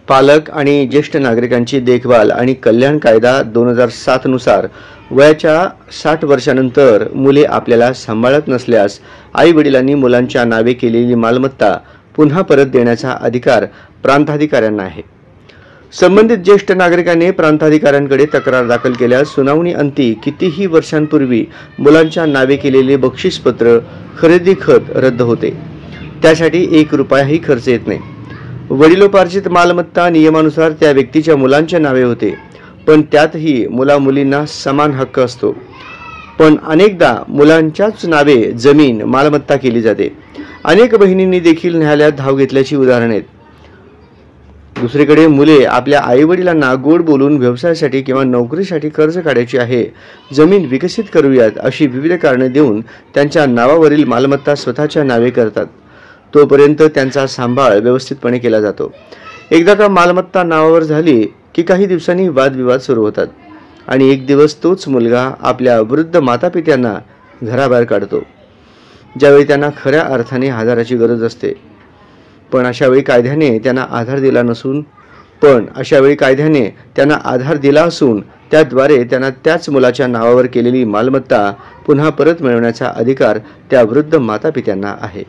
पालक आणि ज्येष्ठ नागरिकांची देखभाल आणि कल्याण कायदा 2007 नुसार वयाच्या 60 वर्षानंतर मुले आपल्याला सांभाळत नसल्यास आई वडिलांनी मुलांच्या नावे केलेली मालमत्ता पुन्हा परत देण्याचा अधिकार प्रांताधिकाऱ्यांना आहे. संबंधित ज्येष्ठ नागरिकांनी प्रांताधिकाऱ्यांकडे तक्रार दाखल केल्यास सुनावणी अंती कितीही वर्षांपूर्वी मुलांच्या नावे केलेले बक्षीसपत्र खरेदी खत रद्द होते. त्यासाठी 1 रुपयाही खर्च येत नाही. वडिलोपार्जित मालमत्ता नियमानुसार त्या व्यक्तीच्या मुलांच्या नावे होते, पण त्यातही मुला मुलींना समान हक्क असतो. पण अनेकदा मुलांच्याच नावे जमीन मालमत्ता केली जाते. अनेक बहिणींनी देखील न्यायालयात धाव घेतल्याची उदाहरणे आहेत. दुसरीकडे मुले आपल्या आई वडिलांना गोड बोलून व्यवसायासाठी किंवा नोकरीसाठी कर्ज काढायचे आहे, जमीन विकसित करूयात अशी विविध कारणे देऊन त्यांच्या नावावरील मालमत्ता स्वतःच्या नावे करतात. तोपर्यंत त्यांचा सांभाळ व्यवस्थितपणे केला जातो. एकदा का मालमत्ता नावावर झाली की काही दिवसांनी वादविवाद सुरू होतात आणि एक दिवस तोच मुलगा आपल्या वृद्ध मातापित्यांना घराबाहेर काढतो, ज्यावेळी त्यांना खऱ्या अर्थाने आधाराची गरज असते. पण अशा वेळी कायद्याने त्यांना आधार दिला असून त्याद्वारे त्यांना त्याच मुलाच्या नावावर केलेली मालमत्ता पुन्हा परत मिळवण्याचा अधिकार त्या वृद्ध मातापित्यांना आहे.